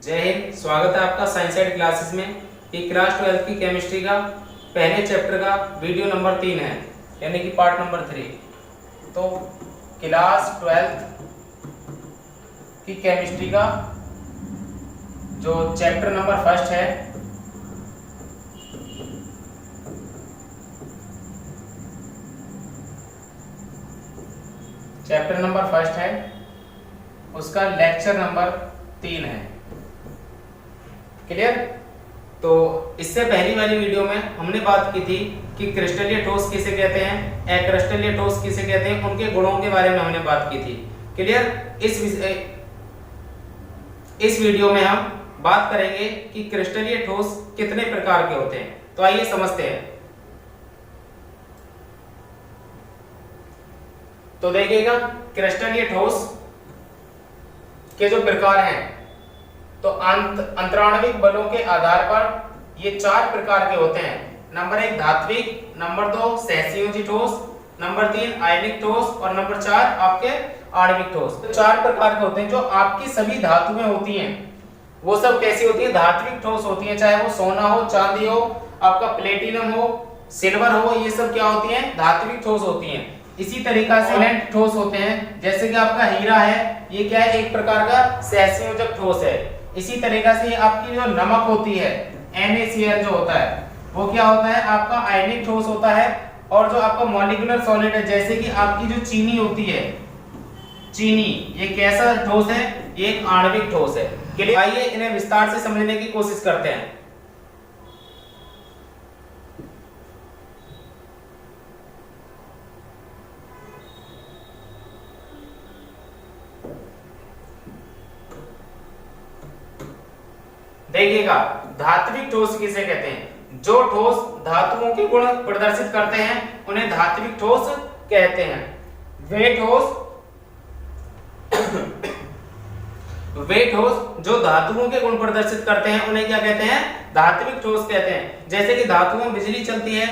जय हिंद। स्वागत है आपका साइंस एड क्लासेस में। ये क्लास 12 की केमिस्ट्री का पहले चैप्टर का वीडियो नंबर 3 है, यानी कि पार्ट नंबर 3। तो क्लास 12 की केमिस्ट्री का जो चैप्टर नंबर फर्स्ट है, चैप्टर नंबर फर्स्ट है, उसका लेक्चर नंबर 3 है। क्लियर? तो इससे पहली वाली वीडियो में हमने बात की थी कि क्रिस्टलीय ठोस किसे कहते हैं, अक्रिस्टलीय ठोस किसे कहते हैं, उनके गुणों के बारे में हमने बात की थी। क्लियर? इस वीडियो में हम बात करेंगे कि क्रिस्टलीय ठोस कितने प्रकार के होते हैं। तो आइए समझते हैं। तो देखिएगा, क्रिस्टलीय ठोस के जो प्रकार हैं, तो अंतराणविक बलों के आधार पर ये 4 प्रकार के होते हैं। नंबर 1 धात्विक, नंबर 2 सहसंयोजी ठोस, नंबर 3 आयनिक ठोस और नंबर 4 आपके आणविक ठोस। तो 4 प्रकार के होते हैं। जो आपकी सभी धातुएं होती हैं वो सब कैसी होती है? धात्विक ठोस होती है। चाहे वो सोना हो, चांदी हो, आपका प्लेटिनम हो, सिल्वर हो, ये सब क्या होती है? धात्विक ठोस होती हैं। इसी तरीका से वैलेंट ठोस होते हैं, जैसे कि आपका हीरा है, ये क्या है? एक प्रकार का सहसंयोजक ठोस है। इसी तरीका से आपकी जो नमक होती है, NaCl जो होता है, वो क्या होता है? आपका आयनिक ठोस होता है। और जो आपका मॉलिक्यूलर सॉलिड है, जैसे कि आपकी जो चीनी होती है, चीनी, ये कैसा ठोस है? ये एक आणविक ठोस है। आइए इन्हें विस्तार से समझने की कोशिश करते हैं। देखिएगा, धात्विक ठोस किसे कहते हैं? जो ठोस धातुओं के गुण प्रदर्शित करते हैं उन्हें धात्विक ठोस कहते हैं। वे ठोस जो धातुओं के गुण प्रदर्शित करते हैं उन्हें क्या कहते हैं? धात्विक ठोस कहते हैं। जैसे कि धातुओं में बिजली चलती है,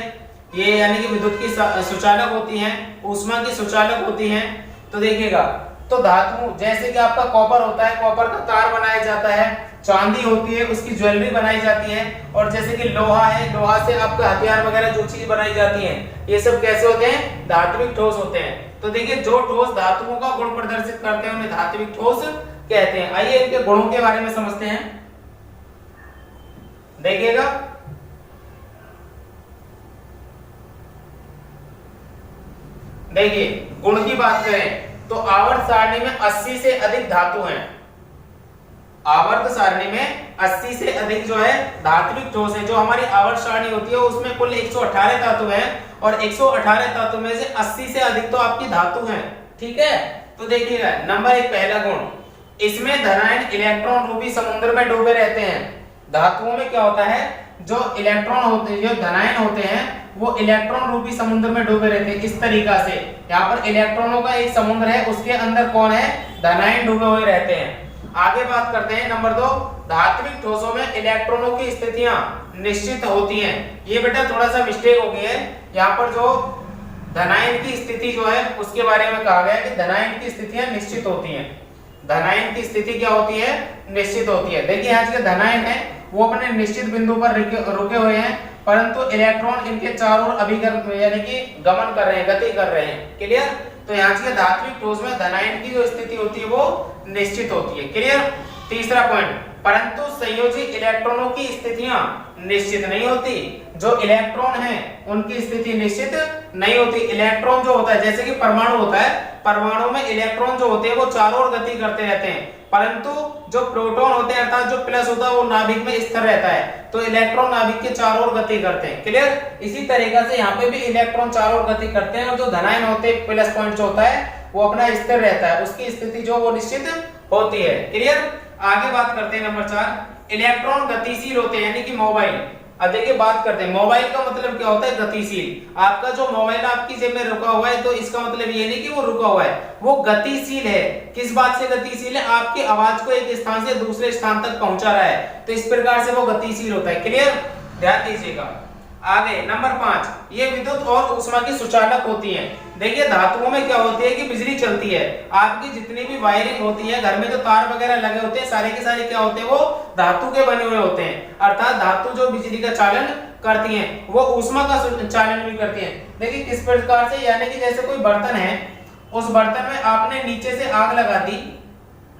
ये यानी कि विद्युत की सुचालक होती हैं, ऊष्मा की सुचालक होती हैं। तो देखिएगा, तो धातु जैसे कि आपका कॉपर होता है, कॉपर का तार बनाया जाता है। चांदी होती है, उसकी ज्वेलरी बनाई जाती है। और जैसे कि लोहा है, लोहा से आपका हथियार वगैरह जो चीज बनाई जाती है, ये सब कैसे होते हैं? धात्विक ठोस होते हैं। तो देखिए, जो ठोस धातुओं का गुण प्रदर्शित करते हैं उन्हें धात्विक ठोस कहते हैं। आइए इनके गुणों के बारे में समझते हैं। देखिएगा, देखिए गुण की बात करें तो आवर्त सारणी में 80 से अधिक धातु हैं। आवर्त सारणी में 80 से अधिक जो है धात्विक ठोस है। जो हमारी आवर्त सारणी होती है उसमें कुल 118 धातु हैं, और 118 धातु में से 80 से अधिक तो आपकी धातु हैं। ठीक है? तो देखिएगा, नंबर 1 पहला गुण, इसमें धनायन इलेक्ट्रॉन रूपी समुद्र में डूबे रहते हैं। धातुओं में क्या होता है? जो इलेक्ट्रॉन होते हैं, जो धनायन होते हैं, वो इलेक्ट्रॉन रूपी समुद्र में डूबे रहते हैं। इस तरीका से यहाँ पर इलेक्ट्रॉनों का एक समुद्र है, उसके अंदर कौन है? धनायन डूबे हुए रहते हैं। आगे बात करते हैं नंबर 2, धात्विक ठोसों में इलेक्ट्रॉनों की स्थितियां निश्चित होती हैं। ये बेटा थोड़ा सा मिस्टेक हो गई है। यहाँ पर जो धनायन की स्थिति जो है उसके बारे में कहा गया है कि धनायन की स्थितियां निश्चित होती हैं। धनायन की स्थिति क्या होती है? निश्चित होती है। देखिए, यहाँ के धनायन है वो अपने निश्चित बिंदु पर रुके हुए हैं, परंतु इलेक्ट्रॉन इनके चारों ओर अभिकर्म यानी कि गमन कर रहे हैं, गति कर रहे हैं। क्लियर? तो यहाँ के धात्विक ठोस में धनायन की जो स्थिति होती है वो निश्चित होती है। क्लियर? तीसरा पॉइंट, परंतु संयोजी इलेक्ट्रॉनों की स्थितियां निश्चित नहीं होती। जो इलेक्ट्रॉन हैं उनकी स्थिति निश्चित नहीं होती। इलेक्ट्रॉन जो होता है, जैसे कि परमाणु होता है, परमाणु में इलेक्ट्रॉन जो होते हैं वो चारों ओर गति करते रहते हैं, परंतु जो प्रोटॉन होते हैं अर्थात जो प्लस होता है वो नाभिक में स्थिर रहता है। तो इलेक्ट्रॉन नाभिक के चारों ओर गति करते हैं। क्लियर? इसी तरीका से यहाँ पे भी इलेक्ट्रॉन चारों ओर गति करते हैं, और जो धनायन होते हैं, प्लस पॉइंट जो होता है वो अपना स्थिर रहता है, उसकी स्थिति जो वो निश्चित होती है। क्लियर? आगे बात करते हैं नंबर 4, इलेक्ट्रॉन गतिशील होते हैं, यानी कि मोबाइल। अब देखिए, बात करते हैं मोबाइल का मतलब क्या होता है? गतिशील। आपका जो मोबाइल आपकी जेब में रुका हुआ है, तो इसका मतलब ये नहीं कि वो रुका हुआ है, वो गतिशील है। किस बात से गतिशील है? आपकी आवाज को एक स्थान से दूसरे स्थान तक पहुंचा रहा है, तो इस प्रकार से वो गतिशील होता है। क्लियर? ध्यान दीजिएगा। आगे नंबर 5, ये विद्युत और ऊष्मा की सुचालक होती हैं। देखिए धातुओं में क्या होती है कि बिजली चलती है, आपकी जितनी भी वायरिंग होती है, घर में जो तार वगैरह लगे होते हैं, सारे के सारे क्या होते हैं, वो धातु के बने हुए होते हैं। अर्थात धातु जो बिजली का चालन करती हैं, वो ऊष्मा का चालन भी करती हैं। देखिए किस प्रकार से, यानी कि जैसे कोई बर्तन है, उस बर्तन में आपने नीचे से आग लगा दी,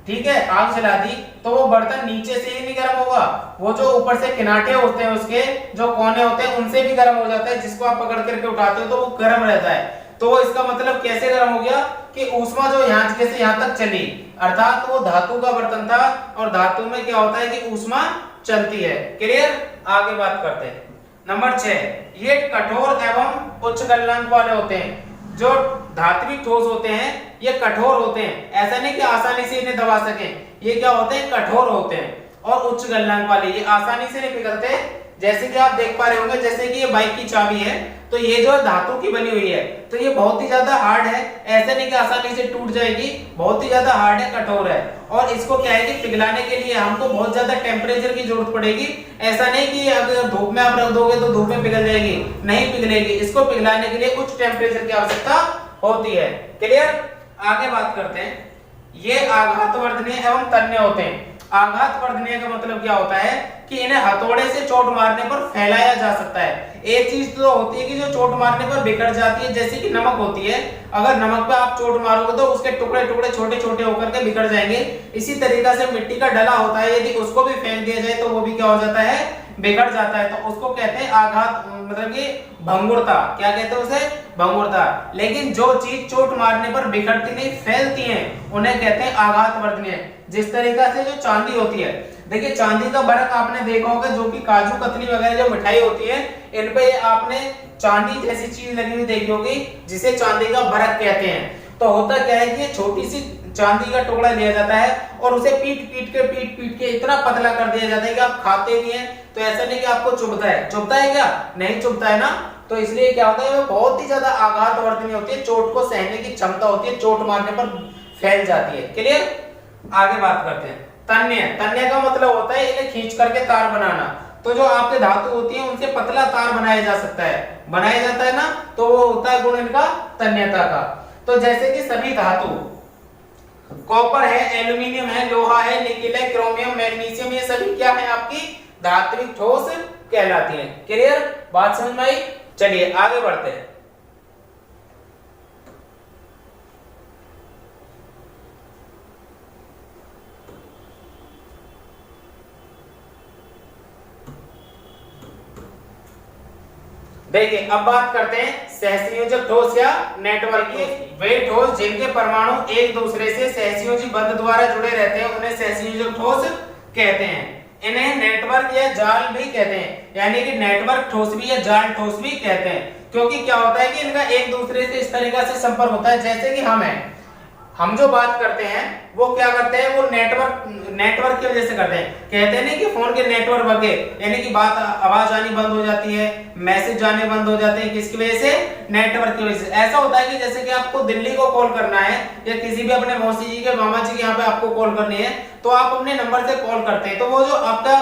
ठीक है, आग जला दी, तो वो बर्तन नीचे से ही नहीं गर्म होगा, वो जो ऊपर से किनारे होते हैं, उसके जो कोने होते हैं, उनसे भी गर्म हो जाता है। जिसको आप पकड़ करके उठाते हो तो वो गर्म रहता है। तो वो इसका मतलब कैसे गर्म हो गया कि ऊष्मा जो यहाँ से यहाँ तक चली, अर्थात वो धातु का बर्तन था, और धातु में क्या होता है कि ऊष्मा चलती है। क्लियर, आगे बात करते हैं। नंबर 6, ये कठोर एवं उच्च गलनांक वाले होते हैं। जो धात्विक ठोस होते हैं ये कठोर होते हैं, ऐसा नहीं कि आसानी से इन्हें दबा सकें, ये क्या होते हैं, कठोर होते हैं। और उच्च गलनांक वाले, ये आसानी से नहीं पिघलते। जैसे कि आप देख पा रहे होंगे, जैसे कि ये बाइक की चाबी है, तो ये जो धातु की बनी हुई है, तो ये बहुत ही ज्यादा हार्ड है, ऐसे नहीं कि आसानी से टूट जाएगी, बहुत ही ज्यादा हार्ड है, कठोर है। और इसको क्या है कि पिघलाने के लिए हमको बहुत ज्यादा टेम्परेचर की जरूरत पड़ेगी। ऐसा नहीं कि अगर धूप में आप रख दोगे तो धूप में पिघल जाएगी, नहीं पिघलेगी। इसको पिघलाने के लिए उच्च टेम्परेचर की आवश्यकता होती है। क्लियर, आगे बात करते हैं। ये आघातवर्धनीय एवं तन्य होते हैं। आघातवर्धनीय का मतलब क्या होता है कि इन्हें हथौड़े से चोट मारने पर फैलाया जा सकता है। एक चीज तो होती है कि जो चोट मारने पर बिखर जाती है, जैसे कि नमक होती है, अगर नमक पे आप चोट मारोगे तो उसके टुकड़े टुकड़े छोटे छोटे होकर के बिखर जाएंगे। इसी तरीका से मिट्टी का डला होता है, यदि उसको भी फेंक दिया जाए तो वो भी क्या हो जाता है, बिगड़ जाता है। तो उसको कहते हैं आघात, मतलब कि भंगुरता। क्या कहते हैं उसे, भंगुरता। लेकिन जो चीज चोट मारने पर बिखरती नहीं, फैलती हैं, उन्हें कहते हैं आघातवर्धनीय। जिस तरीका से जो चांदी होती है, देखिए चांदी का बरक आपने देखा होगा, जो कि काजू कतली वगैरह जो मिठाई होती है, इन पे आपने चांदी जैसी चीज लगी हुई देखी होगी, जिसे चांदी का बरक कहते हैं। तो होता क्या है कि ये छोटी सी चांदी का टुकड़ा लिया जाता है और उसे पीट पीट के इतना पतला कर दिया जाता है कि आप खाते भी हैं तो ऐसा नहीं कि आपको चुभता है। चुभता है क्या, नहीं चुभता है ना। तो इसलिए क्या होता है, वो बहुत ही ज्यादा आघातवर्धनीय होती है, चोट को सहने की क्षमता होती है, चोट मारने पर फैल जाती है। क्लियर, आगे बात करते हैं। तन्य, तन्य का मतलब होता है इन्हें खींच करके तार बनाना। तो जो आपके धातु होती है उनसे पतला तार बनाया जा सकता है, बनाया जाता है ना, तो वो होता है गुण इनका तन्यता का। तो जैसे कि सभी धातु, कॉपर है, एल्यूमिनियम है, लोहा है, निकेल है, क्रोमियम, मैग्नीशियम, ये सभी क्या है, आपकी धात्विक ठोस कहलाती है। क्लियर, बात समझ में आई। चलिए आगे बढ़ते हैं। देखिए अब बात करते हैं सहसंयोजक ठोस या नेटवर्क की। वे ठोस जिनके परमाणु एक दूसरे से सहसंयोजी बंध द्वारा जुड़े रहते हैं उन्हें सहसंयोजक ठोस कहते हैं। इन्हें नेटवर्क या जाल भी कहते हैं, यानी कि नेटवर्क ठोस भी या जाल ठोस भी कहते हैं। क्योंकि क्या होता है कि इनका एक दूसरे से इस तरीका से संपर्क होता है, जैसे कि हम जो बात करते हैं वो क्या करते हैं, वो नेटवर्क की वजह से करते हैं। कहते हैं नहीं कि फोन के नेटवर्क बगे, यानी कि बात आवाज आनी बंद हो जाती है, मैसेज जाने बंद हो जाते हैं, किसकी वजह से, नेटवर्क की वजह से। ऐसा होता है कि जैसे कि आपको दिल्ली को कॉल करना है या किसी भी अपने मौसी जी के मामा जी के यहाँ पे आपको कॉल करनी है, तो आप अपने नंबर से कॉल करते हैं, तो वो जो आपका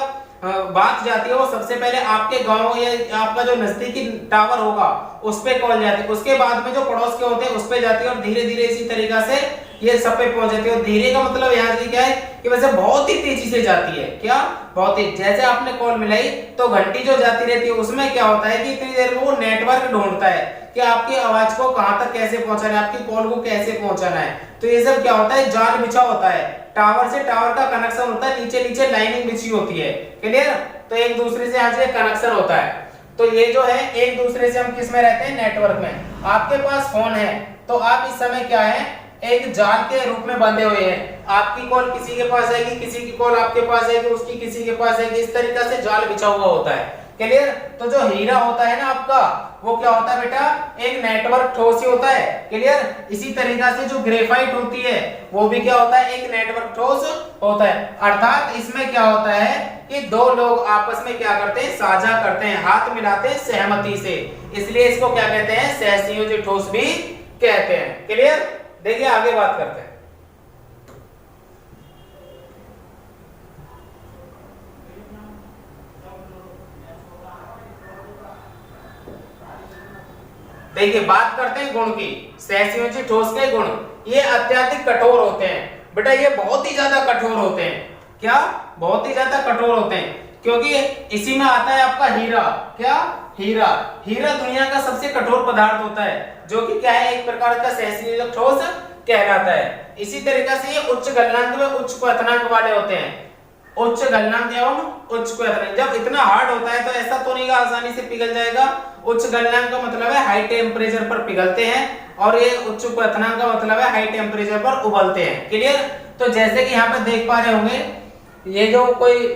बात जाती है वो सबसे पहले आपके गांव या आपका जो नजदीकी टावर होगा उस पे कॉल जाती है, उसके बाद में जो पड़ोस के होते हैं उस पे जाती है, और धीरे धीरे इसी तरीका से ये सब पे पहुंच जाती है। और धीरे का मतलब यहाँ से क्या है कि वैसे बहुत ही तेजी से जाती है। क्या, बहुत ही, जैसे आपने कॉल मिलाई तो घंटी जो जाती रहती है उसमें क्या होता है कि इतनी देर में वो नेटवर्क ढूंढता है कि आपकी आवाज को कहां तक कैसे पहुंचाना है, आपकी कॉल को कैसे पहुंचाना है। तो ये सब क्या होता है, जाल बिछा होता है, टावर से टावर का कनेक्शन होता है, नीचे नीचे लाइनिंग बिछी होती है। क्लियर, तो एक दूसरे से यहाँ से कनेक्शन होता है। तो ये जो है एक दूसरे से हम किस में रहते हैं, नेटवर्क में। आपके पास फोन है तो आप इस समय क्या है, एक जाल के रूप में बंधे हुए हैं। आपकी कॉल किसी के पास आएगी, किसी की कॉल आपके पास आएगी, उसकी किसी के पास आएगी, इस तरीका से जाल बिछा हुआ होता है। क्लियर, तो जो हीरा होता है ना आपका, वो क्या होता है बेटा, एक नेटवर्क ठोस ही होता है। क्लियर, इसी तरीका से जो ग्रेफाइट होती है वो भी क्या होता है, एक नेटवर्क ठोस होता है। अर्थात इसमें क्या होता है कि दो लोग आपस में क्या करते हैं, साझा करते हैं, हाथ मिलाते हैं सहमति से, इसलिए इसको क्या कहते हैं, सहसंयोजी ठोस भी कहते हैं। क्लियर, देखिए आगे बात करते हैं। देखिए बात करते हैं गुण की, सहसंयोजी ठोस के गुण। ये अत्यधिक कठोर होते हैं बेटा, ये बहुत ही ज्यादा कठोर होते हैं। क्या? बहुत ही ज्यादा कठोर होते हैं, क्योंकि इसी में आता है आपका हीरा। क्या? हीरा। हीरा दुनिया का सबसे कठोर पदार्थ होता है, जो कि क्या है, एक प्रकार का सहसंयोजक ठोस कहलाता है। इसी तरीके से ये उच्च गलनांक में उच्च क्वथनांक वाले होते हैं। उच्च गलनांक एवं उच्च क्वथनांक, जब इतना हार्ड होता है तो ऐसा तो नहीं आसानी से पिघल जाएगा। उच्च गलनांक का मतलब है हाई टेम्परेचर पर पिघलते हैं, और ये उच्च क्वथनांक का मतलब है हाई टेम्परेचर पर उबलते हैं। क्लियर? तो जैसे कि यहाँ पे देख पा रहे होंगे, ये जो कोई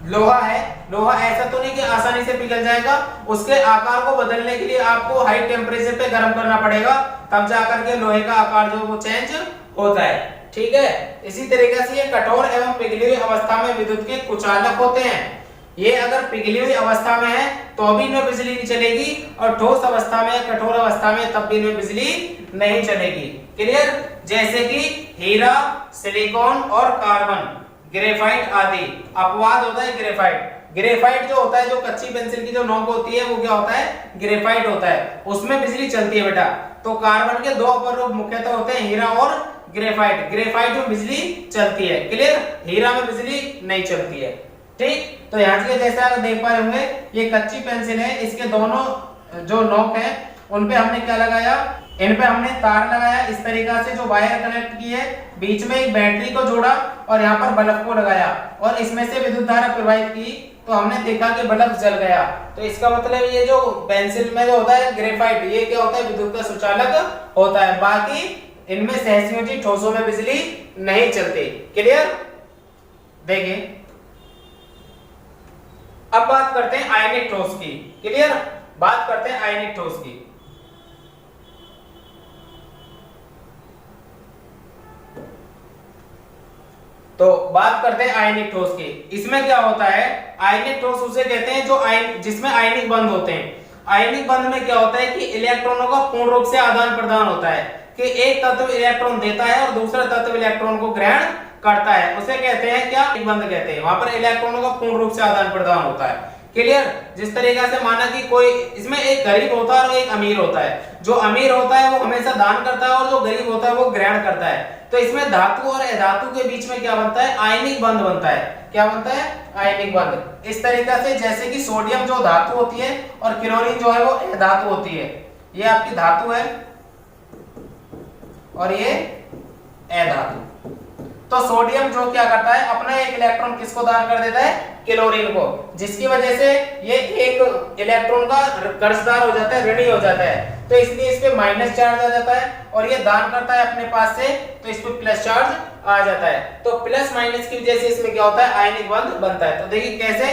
लोहा है, लोहा ऐसा तो नहीं कि आसानी से पिघल जाएगा। उसके आकार को बदलने के लिए आपको हाई टेम्परेचर पे गर्म करना पड़ेगा, तब जाकर के लोहे का आकार जो वो चेंज होता है। ठीक है, इसी तरीके से ये कठोर एवं पिघली हुई अवस्था में विद्युत के कुचालक होते हैं। ये अगर पिघली हुई अवस्था में है तो भी इनमें बिजली नहीं चलेगी, और ठोस अवस्था में, कठोर अवस्था में तब भी इनमें बिजली नहीं चलेगी। क्लियर? जैसे कि हीरा, सिलिकॉन और कार्बन, ग्रेफाइट आदि। अपवाद होता है ग्रेफाइट। ग्रेफाइट जो होता है, जो कच्ची पेंसिल की जो नोक होती है, वो क्या होता है, ग्रेफाइट होता है, उसमें बिजली चलती है बेटा। तो कार्बन के दो अपर रूप मुख्यतः होते हैं, हीरा और ग्रेफाइट। ग्रेफाइट में बिजली चलती है, क्लियर? हीरा में बिजली नहीं चलती है। ठीक, तो यहाँ से जैसे आप देख पा रहे होंगे, ये कच्ची पेंसिल है, इसके दोनों जो नोक है उन पे हमने क्या लगाया, इन पे हमने तार लगाया इस तरीका से, जो वायर कनेक्ट की है, बीच में एक बैटरी को जोड़ा और यहाँ पर बल्ब को लगाया, और इसमें से विद्युत धारा प्रवाहित की, तो हमने देखा कि बल्ब जल गया। तो इसका मतलब ये जो पेंसिल में जो होता है ग्रेफाइट, ये क्या होता है, विद्युत का सुचालक होता है। बाकी इनमें सहसंयोजी ठोसों में बिजली नहीं चलती। क्लियर? देखिए अब बात करते हैं आयनिक ठोस की। क्लियर? बात करते हैं आयनिक ठोस की। तो बात करते हैं आयनिक ठोस की। इसमें क्या होता है, आयनिक ठोस उसे कहते हैं जो जिसमें आयनिक बंध होते हैं। आयनिक बंध में क्या होता है कि इलेक्ट्रॉनों का पूर्ण रूप से आदान प्रदान होता है, कि एक तत्व इलेक्ट्रॉन देता है और दूसरा तत्व इलेक्ट्रॉन को ग्रहण करता है, उसे कहते हैं क्या, बंध कहते हैं। वहां पर इलेक्ट्रॉनों का पूर्ण रूप से आदान प्रदान होता है। क्लियर? जिस तरीके से माना कि कोई, इसमें एक गरीब होता है और एक अमीर होता है। जो अमीर होता है वो हमेशा दान करता है, और जो गरीब होता है वो ग्रहण करता है। तो इसमें धातु और अधातु के बीच में क्या बनता है, आयनिक बंध बनता है। क्या बनता है, आयनिक बंध। इस तरीके से जैसे कि सोडियम जो धातु होती है और क्लोरीन जो है वो अधातु होती है। ये आपकी धातु है और ये अधातु। तो सोडियम जो क्या करता है, अपना एक इलेक्ट्रॉन किसको दान कर देता है, क्लोरीन को, जिसकी वजह से ये एक इलेक्ट्रॉन का कर्जदार हो जाता है, ऋणी हो जाता है। तो इसलिए इस पे माइनस चार्ज आ जाता है, और ये दान करता है अपने पास से, तो इस पे प्लस चार्ज आ जाता है। तो प्लस माइनस की वजह से इसमें क्या होता है, आयनिक बंध बनता है। तो देखिए कैसे,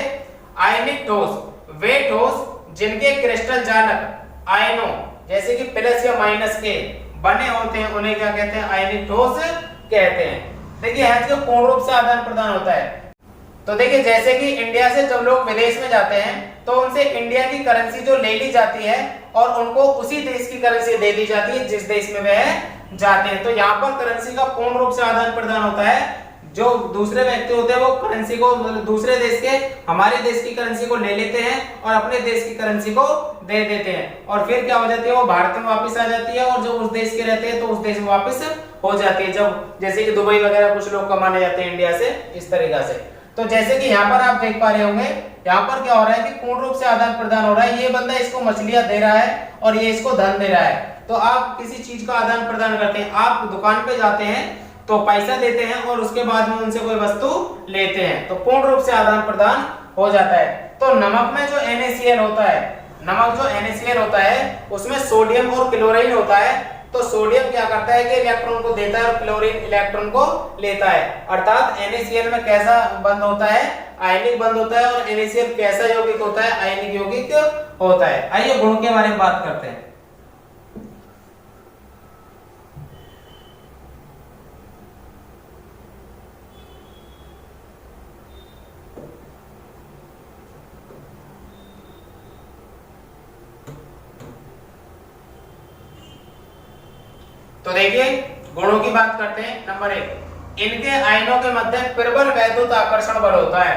आयनिक ठोस वे ठोस जिनके क्रिस्टल जालक आयनों जैसे कि प्लस या माइनस के बने होते हैं, उन्हें क्या कहते हैं, आयनिक ठोस कहते हैं। देखिए यहाँ से पूर्ण रूप से आदान प्रदान होता है। तो देखिए जैसे कि इंडिया से जब लोग विदेश में जाते हैं तो उनसे इंडिया की करेंसी जो ले ली जाती है, और उनको उसी देश की करेंसी दे दी जाती है जिस देश में वह जाते हैं। तो यहाँ पर करेंसी का पूर्ण रूप से आदान प्रदान होता है। जो दूसरे व्यक्ति होते हैं वो करेंसी को, दूसरे देश के, हमारे देश की करेंसी को ले लेते हैं और अपने देश की करेंसी को दे देते हैं, और फिर क्या हो जाती है, वो भारत में वापस आ जाती है, और जो उस देश के रहते हैं तो उस देश में वापस हो जाती है। जब जैसे कि दुबई वगैरह कुछ लोग कमाने जाते हैं इंडिया से, इस तरीका से। तो जैसे कि यहाँ पर आप देख पा रहे होंगे, यहाँ पर क्या हो रहा है कि पूर्ण रूप से आदान प्रदान हो रहा है। ये बंदा इसको मछलियां दे रहा है और ये इसको धन दे रहा है। तो आप किसी चीज का आदान प्रदान करते हैं, आप दुकान पे जाते हैं तो पैसा देते हैं और उसके बाद में उनसे कोई वस्तु लेते हैं, तो पूर्ण रूप से आदान प्रदान हो जाता है। तो नमक में जो NaCl होता है, नमक जो NaCl होता है उसमें सोडियम और क्लोरीन होता है। तो सोडियम क्या करता है कि इलेक्ट्रॉन को देता है और क्लोरीन इलेक्ट्रॉन को लेता है। अर्थात NaCl में कैसा बंध होता है, आयनिक बंध होता है, और NaCl कैसा यौगिक होता है, आयनिक यौगिक होता है। आइए गुणों के बारे में बात करते हैं। तो देखिए गुणों की बात करते हैं। नंबर 1, इनके आयनों के मध्य प्रबल वैद्युत आकर्षण बल होता है।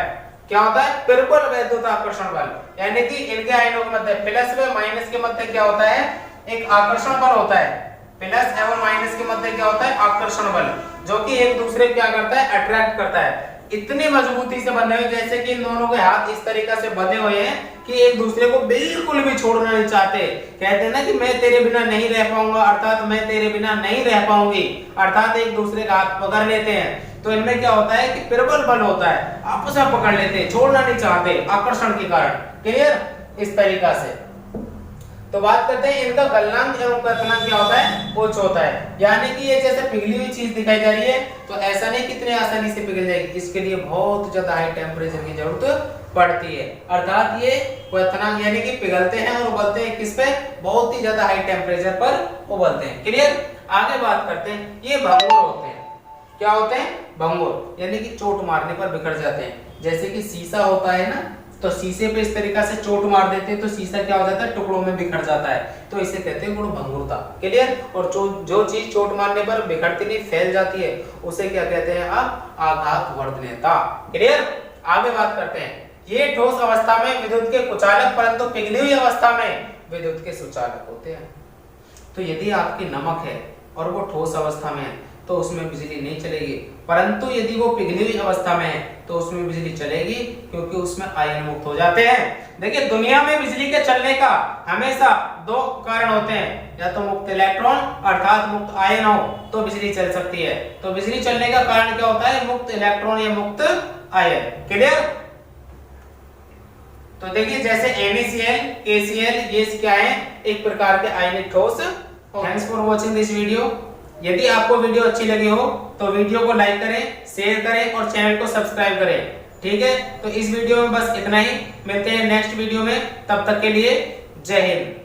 क्या होता है, प्रबल वैद्युत आकर्षण बल, यानी कि इनके आयनों के मध्य, प्लस व माइनस के मध्य क्या होता है, एक आकर्षण बल होता है, प्लस एवं माइनस के मध्य क्या होता है, आकर्षण बल, जो कि एक दूसरे को क्या करता है, अट्रैक्ट करता है। इतनी मजबूती से बंधे हुए जैसे कि इन दोनों के हाथ इस तरीका से बंधे हुए हैं कि एक दूसरे को बिल्कुल भी छोड़ना नहीं चाहते। कहते हैं ना कि मैं तेरे बिना नहीं रह पाऊंगा, अर्थात मैं तेरे बिना नहीं रह पाऊंगी, अर्थात एक दूसरे का हाथ पकड़ लेते हैं। तो इनमें क्या होता है कि प्रबल बल होता है, आपस में पकड़ लेते हैं, छोड़ना नहीं चाहते आकर्षण के कारण। क्लियर, इस तरीका से। तो बात करते हैं इनका गलनांक एवं क्वथनांक क्या होता है, उच्च होता है। यानी कि ये जैसे पिघली हुई चीज दिखाई जा रही है तो ऐसा नहीं कितने आसानी से पिघल जाएगी, इसके लिए बहुत ज्यादा हाई टेम्परेचर की जरूरत पड़ती है। अर्थात ये क्वथनांक यानी कि पिघलते हैं और उबलते हैं किस पे, बहुत ही ज्यादा हाई टेम्परेचर पर उबलते हैं। क्लियर, आगे बात करते हैं, ये भंगुर होते हैं। क्या होते हैं, भंगुर, यानी कि चोट मारने पर बिखर जाते हैं। जैसे कि शीशा होता है ना, तो शीशे पे इस तरीका से चोट मार देते हैं तो शीशा क्या हो जाता है, टुकड़ों में बिखर जाता है, तो इसे कहते हैं गुण भंगुरता। क्लियर, और जो चीज चोट मारने पर बिखरती नहीं, फैल जाती है, उसे क्या कहते हैं आप, आघात वर्धनेता। क्लियर, आगे बात करते हैं, ये ठोस अवस्था में विद्युत के कुचालक परंतु पिघली हुई अवस्था में विद्युत के सुचालक होते हैं। तो यदि आपकी नमक है और वो ठोस अवस्था में है तो उसमें बिजली नहीं चलेगी, परंतु यदि वो पिघली हुई अवस्था में है तो उसमें बिजली चलेगी, क्योंकि उसमें आयन मुक्त हो जाते हैं। देखिए दुनिया में बिजली के चलने का हमेशा दो कारण होते हैं, या तो मुक्त इलेक्ट्रॉन अर्थात मुक्त आयन हो तो बिजली चल सकती है। तो बिजली चलने का कारण क्या होता है, मुक्त इलेक्ट्रॉन या मुक्त आयन। क्लियर, तो देखिए जैसे NaCl, KCl ये क्या है, एक प्रकार के आयनिक ठोस। Thanks for watching this video. यदि आपको वीडियो अच्छी लगी हो तो वीडियो को लाइक करें, शेयर करें और चैनल को सब्सक्राइब करें। ठीक है, तो इस वीडियो में बस इतना ही, मिलते हैं नेक्स्ट वीडियो में, तब तक के लिए जय हिंद।